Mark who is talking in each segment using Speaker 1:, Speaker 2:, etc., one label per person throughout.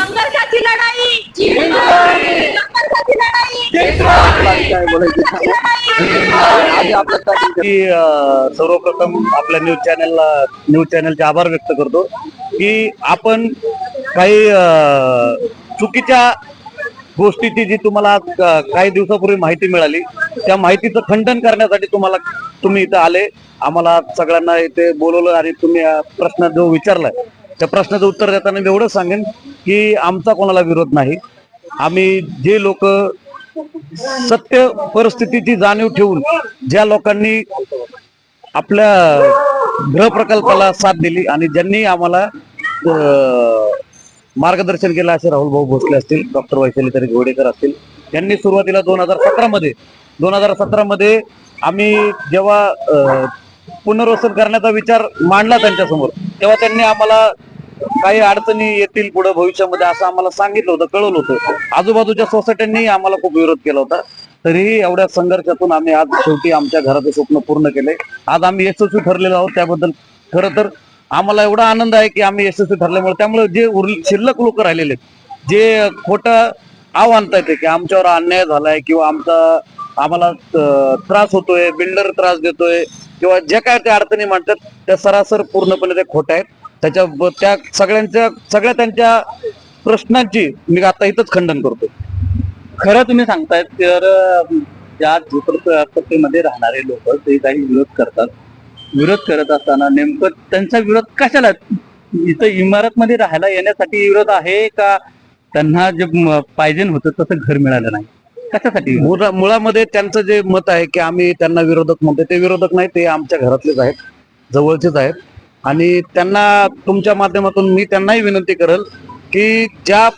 Speaker 1: संघर्षाची लढाई संघर्षाची लढाई
Speaker 2: की सर्वप्रथम आपल्या न्यूज चॅनलचे आभार व्यक्त करतो की आपण काही चुकीच्या गोष्टीची जी तुम्हाला आज काही दिवसापूर्वी माहिती मिळाली त्या माहितीचं खंडन करण्यासाठी तुम्ही इथं आले. आम्हाला सगळ्यांना इथे बोलवलं आणि तुम्ही प्रश्न जो विचारलाय त्या प्रश्नाचं उत्तर देताना मी एवढंच सांगेन की आमचा कोणाला विरोध नाही. आम्ही जे लोक सत्य परिस्थितीची जाणीव ठेवून ज्या लोकांनी आपल्या गृहप्रकल्पाला साथ दिली आणि ज्यांनी आम्हाला मार्गदर्शन केलं असे राहुल भाऊ भोसले असतील, डॉक्टर वैशालीताई घोडेकर असतील, यांनी सुरुवातीला 2017 मध्ये आम्ही जेव्हा पुनर्वसन करण्याचा विचार मांडला त्यांच्यासमोर तेव्हा त्यांनी आम्हाला काही अडचणी येतील पुढे भविष्यामध्ये असं आम्हाला सांगितलं होतं, कळवलं होतं. आजूबाजूच्या सोसायट्यांनी आम्हाला खूप विरोध केला होता. तरीही एवढ्या संघर्षातून आम्ही आज शेवटी आमच्या घराचं स्वप्न पूर्ण केले. आज आम्ही यशस्वी ठरलेलो आहोत. त्याबद्दल खरं तर आम्हाला एवढा आनंद आहे की आम्ही यशस्वी ठरल्यामुळे त्यामुळे जे शिल्लक लोक राहिलेले जे खोटं आव्हान आणतायत की आमच्यावर अन्याय झालाय किंवा आम्हाला त्रास होतोय, बिल्डर त्रास देतोय किंवा जे काय त्या अडचणी मांडतात त्या सरासर पूर्णपणे ते खोट्या आहेत. त्या सगळ्या त्यांच्या प्रश्नांची मी आता इथंच खंडन करतो.
Speaker 3: खरं तुम्ही सांगतायत तर ज्या झोपडपट्टीमध्ये राहणारे लोक ते काही विरोध करत असताना नेमकं त्यांचा विरोध कशाला? इथं इमारतमध्ये राहायला येण्यासाठी विरोध आहे का त्यांना जे पाहिजे होतं तसं घर मिळालं नाही कशासाठी?
Speaker 2: मुळामध्ये त्यांचं जे मत आहे की आम्ही त्यांना विरोधक म्हणतो, ते विरोधक नाही, ते आमच्या घरातलेच आहेत, जवळचेच आहेत. आणि त्यांना तुमच्या माध्यमातून मी त्यांनाही विनंती करेल की ज्या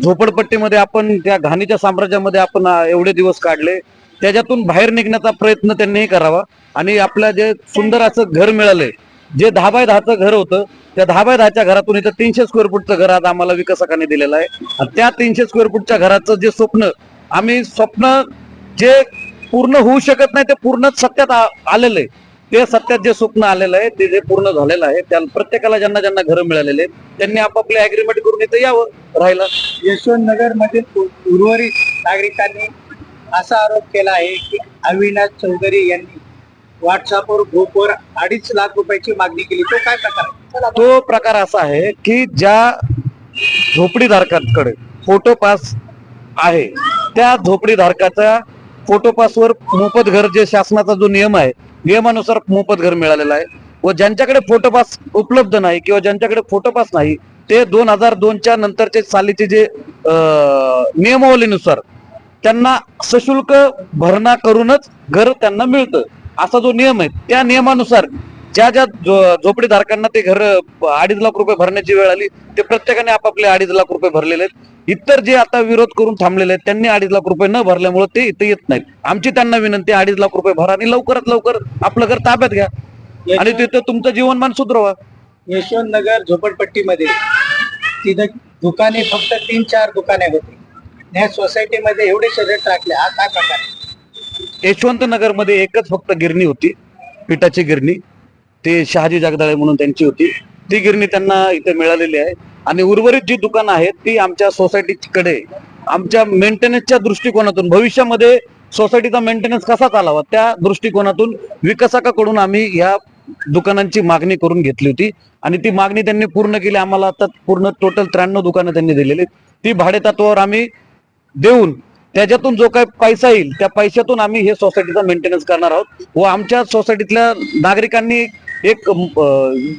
Speaker 2: झोपडपट्टीमध्ये आपण त्या घाणीच्या साम्राज्यामध्ये आपण एवढे दिवस काढले त्याच्यातून बाहेर निघण्याचा प्रयत्न त्यांनीही करावा. आणि आपल्या जे सुंदर असं घर मिळालंय, जे 10 बाय 10चं घर होतं त्या 10 बाय 10च्या घरातून इथं 300 स्क्वेअर फूटचं घर आज आम्हाला विकासकाने दिलेलं आहे. आणि त्या 300 स्क्वेअर फूटच्या घराचं जे स्वप्न जे पूर्ण होऊ शकत नाही ते पूर्ण सत्यात आलेलं आहे. ते सत्यात जे स्वप्न आलेलं आहे ते जे पूर्ण झालेलं आहे त्या प्रत्येकाला ज्यांना घरं मिळालेले त्यांनी आपापले अग्रीमेंट करून इथं यावं राहायला.
Speaker 3: यशवंत नगर मधील उर्वरित नागरिकांनी असा आरोप केला आहे की अविनाश चौधरी यांनी व्हॉट्सअपवर ग्रुपवर 2.5 लाख रुपयाची मागणी केली. तो काय प्रकार आहे?
Speaker 2: तो प्रकार असा आहे की ज्या झोपडीधारकांकडे फोटो पास आहे त्या झोपडीधारकाच्या फोटो पासवर मोफत घर, जे शासनाचा जो नियम आहे नियमानुसार मोफत घर मिळालेलं आहे. व ज्यांच्याकडे फोटो पास उपलब्ध नाही किंवा ज्यांच्याकडे फोटो पास नाही ते 2002च्या नंतरचे सालीचे जे नियमावलीनुसार त्यांना सशुल्क भरणा करूनच घर त्यांना मिळतं असा जो नियम आहे त्या नियमानुसार ज्या झोपडीधारकांना ते घर 2.5 लाख रुपये भरण्याची वेळ आली ते प्रत्येकाने आपापले 2.5 लाख रुपये भरलेले आहेत. इतर जे आता विरोध करून थांबलेले आहेत त्यांनी 2.5 लाख रुपये न भरल्यामुळे ते इथे येत नाहीत. आमची त्यांना विनंती 2.5 लाख रुपये भरा आणि लवकरात लवकर आपलं घर ताब्यात घ्या आणि तिथं तुमचं जीवनमान सुधरवा.
Speaker 3: यशवंत नगर झोपडपट्टीमध्ये तिथं दुकाने फक्त 3-4 दुकाने होती. या सोसायटीमध्ये एवढे रेट टाकले, हा काय प्रकार आहे?
Speaker 2: यशवंत नगर मध्ये एकच फक्त गिरणी होती, पिठाची गिरणी. ते शहाजी जगदाळे म्हणून त्यांची होती. ती गिरणी त्यांना इथे मिळालेली आहे. आणि उर्वरित जी दुकानं आहेत ती आमच्या सोसायटीकडे आमच्या मेंटेनन्सच्या दृष्टिकोनातून भविष्यामध्ये सोसायटीचा मेंटेनन्स कसा चालावा त्या दृष्टिकोनातून विकासकाकडून आम्ही ह्या दुकानांची मागणी करून घेतली होती आणि ती मागणी त्यांनी पूर्ण केली. आम्हाला आता पूर्ण टोटल 93 दुकानं त्यांनी दिलेली. ती भाडे तत्वावर आम्ही देऊन त्याच्यातून जो काही पैसा येईल त्या पैशातून आम्ही हे सोसायटीचा मेंटेनन्स करणार आहोत. व आमच्या सोसायटीतल्या नागरिकांनी एक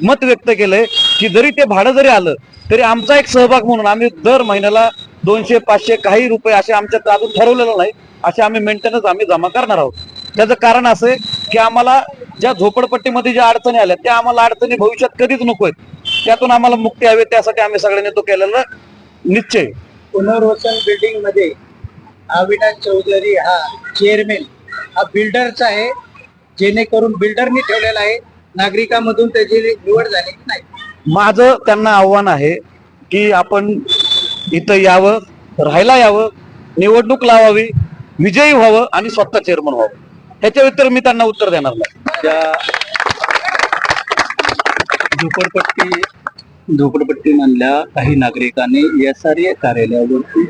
Speaker 2: मत व्यक्त केलंय की जरी ते भाडं जरी आलं तरी आमचा एक सहभाग म्हणून आम्ही दर महिन्याला 200-500 काही रुपये असे आमच्यात अजून ठरवलेलं नाही असे आम्ही मेंटेनन्स आम्ही जमा करणार आहोत. त्याचं कारण असं आहे की आम्हाला ज्या झोपडपट्टीमध्ये ज्या अडचणी आल्या त्या आम्हाला अडचणी भविष्यात कधीच नको आहेत, त्यातून आम्हाला मुक्ती हवी. त्यासाठी आम्ही सगळ्यांनी तो केलेला निश्चय.
Speaker 3: पुनर्वसन बिल्डिंग मध्ये अविनाश चौधरी हा चेअरमॅन हा बिल्डरचा आहे, जेणेकरून बिल्डरनी ठेवलेला आहे. नागरिकांमधून त्याची निवड झाली नाही.
Speaker 2: माझं त्यांना आव्हान आहे की आपण इथं यावं, राहायला यावं, निवडणूक लावावी, विजयी व्हावं आणि स्वतः चेअरमन व्हावं. ह्याच्या व्यतिरिक्त मी त्यांना उत्तर देणार नाही.
Speaker 3: ज्या झोपडपट्टी झोपडपट्टी मधल्या काही नागरिकांनी SRA कार्यालयावरती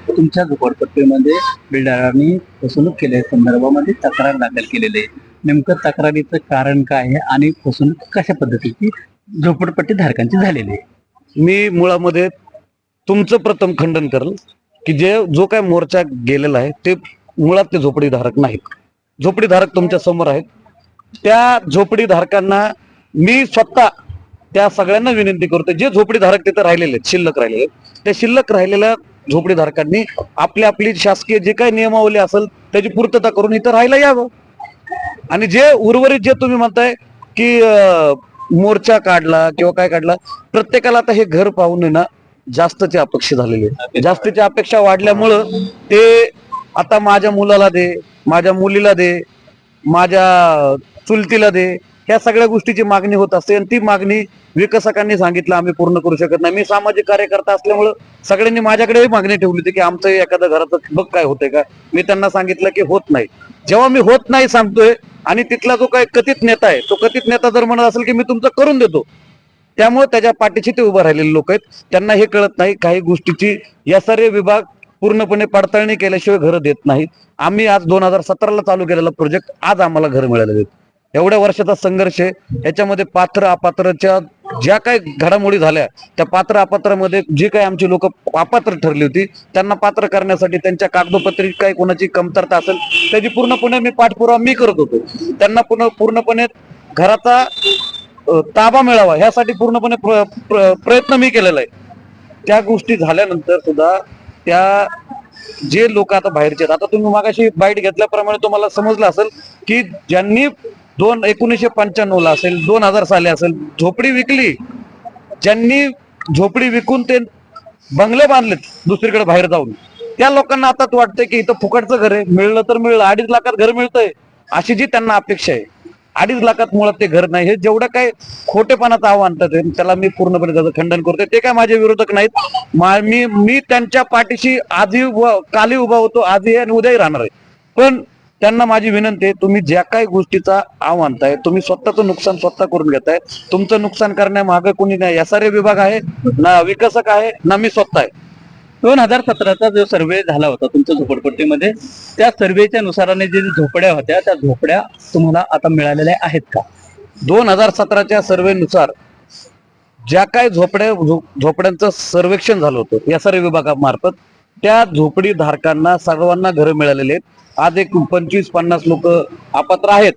Speaker 3: तुमच्या झोपडपट्टीमध्ये बिल्डरांनी फसवणूक केल्या संदर्भामध्ये तक्रार दाखल केलेली आहे. नेमकं तक्रारीचं कारण काय आहे आणि फसवणूक कशा पद्धतीची झोपडपट्टी धारकांची झालेली आहे?
Speaker 2: मी मुळामध्ये तुमचं प्रथम खंडन करेल की जो काय मोर्चा गेलेला आहे ते मुळात ते झोपडीधारक नाहीत. झोपडीधारक तुमच्या समोर आहेत. त्या झोपडीधारकांना मी स्वतः त्या सगळ्यांना विनंती करतो, जे झोपडीधारक तिथं राहिलेले आहेत, शिल्लक राहिलेले आहेत, त्या शिल्लक राहिलेल्या झोपडीधारकांनी आपली शासकीय जे काही नियमावली असेल त्याची पूर्तता करून इथं राहायला यावं. आणि जे उर्वरित जे तुम्ही म्हणताय की मोर्चा काढला किंवा काय काढला, प्रत्येकाला आता हे घर पाहून ना जास्तची अपेक्षा झालेली आहे. जास्तीची अपेक्षा वाढल्यामुळं ते आता माझ्या मुलाला दे, माझ्या मुलीला दे, माझ्या चुलतीला दे, ह्या सगळ्या गोष्टीची मागणी होत असते. आणि ती मागणी विकसकांनी सांगितलं आम्ही पूर्ण करू शकत नाही. मी सामाजिक कार्यकर्ता असल्यामुळं सगळ्यांनी माझ्याकडेही मागणी ठेवली होती की आमचं एखादं घराचं बघ काय होतंय का. मी त्यांना सांगितलं की होत नाही. जेव्हा मी होत नाही सांगतोय आणि तिथला जो काही कथित नेता आहे, तो कथित नेता जर म्हणत असेल की मी तुमचं करून देतो, त्यामुळे त्याच्या पाठीशी ते उभं राहिलेले लोक आहेत. त्यांना हे कळत नाही काही गोष्टीची SRA विभाग पूर्णपणे पडताळणी केल्याशिवाय घरं देत नाही. आम्ही आज 2017ला चालू केलेला प्रोजेक्ट आज आम्हाला घर मिळालेले आहेत. एवढ्या वर्षाचा संघर्ष आहे. याच्यामध्ये पात्र अपात्रच्या ज्या काही घडामोडी झाल्या, त्या पात्र अपात्रामध्ये जे काही आमची लोक अपात्र ठरली होती त्यांना पात्र करण्यासाठी त्यांच्या कागदोपत्री काही कोणाची कमतरता असेल त्याची पूर्णपणे मी पाठपुरावा मी करत होतो. त्यांना पूर्णपणे घराचा ताबा मिळावा ह्यासाठी पूर्णपणे प्रयत्न मी केलेला आहे. त्या गोष्टी झाल्यानंतर सुद्धा त्या जे लोक आता बाहेरचे आहेत, आता तुम्ही मागाशी बाईट घेतल्याप्रमाणे तुम्हाला समजलं असेल की ज्यांनी 1995ला असेल, 2000 साली असेल झोपडी विकली, ज्यांनी झोपडी विकून ते बंगले बांधलेत दुसरीकडे बाहेर जाऊन, त्या लोकांना आता वाटतंय की इथं फुकटचं घर आहे, मिळलं तर मिळलं, 2.5 लाखात घर मिळतंय अशी जी त्यांना अपेक्षा आहे. 2.5 लाखात मुळात ते घर नाही. हे जेवढं काय खोटेपणाचं आव्हान आणतात त्याला मी पूर्णपणे त्याचं खंडन करतोय. ते काय माझे विरोधक नाहीत. मी त्यांच्या पाठीशी आधी काली उभा होतो, आधी आणि उद्याही राहणार आहे. पण त्यांना माझी विनंती आहे, तुम्ही ज्या काही गोष्टीचा आव्हान आणताय, तुम्ही स्वतःचं नुकसान स्वतः करून घेताय. तुमचं नुकसान करण्यामागे कोणी नाही. SRA विभाग आहे ना, विकसक आहे ना, मी स्वतः आहे.
Speaker 3: 2017चा जो सर्वे झाला होता तुमच्या झोपडपट्टीमध्ये, त्या सर्वेच्या नुसाराने जे झोपड्या होत्या त्या झोपड्या तुम्हाला आता मिळालेल्या आहेत का?
Speaker 2: 2017च्या सर्वेनुसार ज्या काही झोपड्यांचं सर्वेक्षण झालं होतं SRA विभागामार्फत, त्या झोपडी धारकांना सर्वांना घरं मिळालेले आहेत. आज एक 25-50 लोक अपात्र आहेत.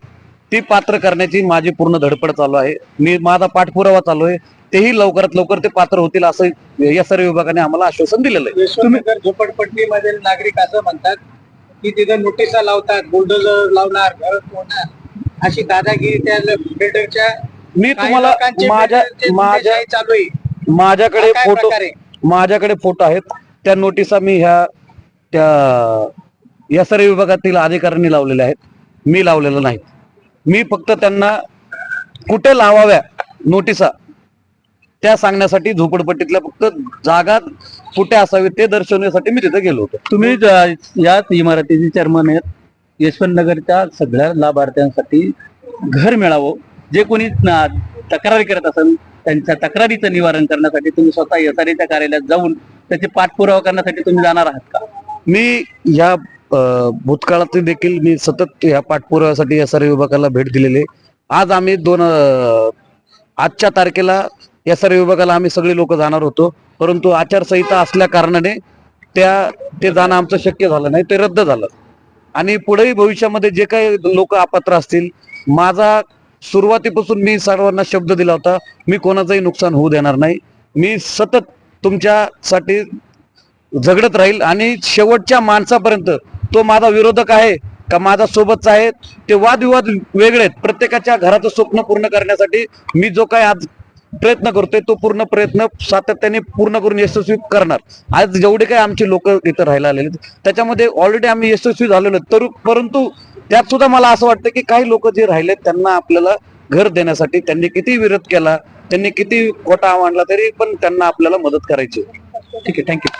Speaker 2: ती पात्र करण्याची माझी पूर्ण धडपड चालू आहे. मी माझा पाठपुरावा चालू आहे. तेही लवकरात लवकर ते पात्र होतील असं SRA विभागाने आम्हाला आश्वासन दिलेलं आहे.
Speaker 1: यशवंतनगर झोपडपट्टीमधील नागरिक असं म्हणतात की तिथं नोटिसा लावतात, बुलडोझर लावणार, घर तोडणार, अशी दादागिरी त्या बिल्डरच्या.
Speaker 2: मी तुम्हाला
Speaker 1: चालू आहे.
Speaker 2: माझ्याकडे फोटो आहेत. त्या नोटिसा मी त्या SRA विभागातील अधिकाऱ्यांनी लावलेल्या आहेत. मी लावलेलं नाही. मी फक्त त्यांना कुठे लावाव्या नोटिसा त्या सांगण्यासाठी झोपडपट्टीतल्या फक्त जागा कुठे असावी ते दर्शवण्यासाठी मी तिथे गेलो होतो.
Speaker 3: तुम्ही याच इमारतीचे चेअरमन आहेत. यशवंतनगरच्या सगळ्या लाभार्थ्यांसाठी घर मिळावं, जे कोणी तक्रारी करत असेल त्यांच्या तक्रारीचं निवारण करण्यासाठी तुम्ही स्वतः SRAच्या कार्यालयात जाऊन त्याचे पाठपुरावा करण्यासाठी तुम्ही जाणार आहात का?
Speaker 2: मी या भूतकाळात देखील मी सतत या पाठपुराव्यासाठी SRA विभागाला भेट दिलेली. आज आम्ही आजच्या तारखेला SRA विभागाला आम्ही सगळे लोक जाणार होतो, परंतु आचारसंहिता असल्या कारणाने ते जाणं आमचं शक्य झालं नाही, ते रद्द झालं. आणि पुढेही भविष्यामध्ये जे काही लोक अपात्र असतील, माझा सुरुवातीपासून मी सर्वांना शब्द दिला होता, मी कोणाचंही नुकसान होऊ देणार नाही. मी सतत तुमच्यासाठी झगडत राहील आणि शेवटच्या माणसापर्यंत. तो माझा विरोधक आहे का माझा सोबतचा आहे ते वादविवाद वेगळे आहेत. प्रत्येकाच्या घराचं स्वप्न पूर्ण करण्यासाठी मी जो काही आज प्रयत्न करतोय तो पूर्ण प्रयत्न सातत्याने पूर्ण करून यशस्वी करणार. आज जेवढे काही आमचे लोक इथं राहायला आलेले त्याच्यामध्ये ऑलरेडी आम्ही यशस्वी झालेलो तर, परंतु त्यात सुद्धा मला असं वाटतं की काही लोक जे राहिले त्यांना आपल्याला घर देण्यासाठी त्यांनी किती विरोध केला, त्यांनी किती खोटा मांडला तरी पण त्यांना आपल्याला मदत करायची.
Speaker 3: ठीक आहे, थँक्यू.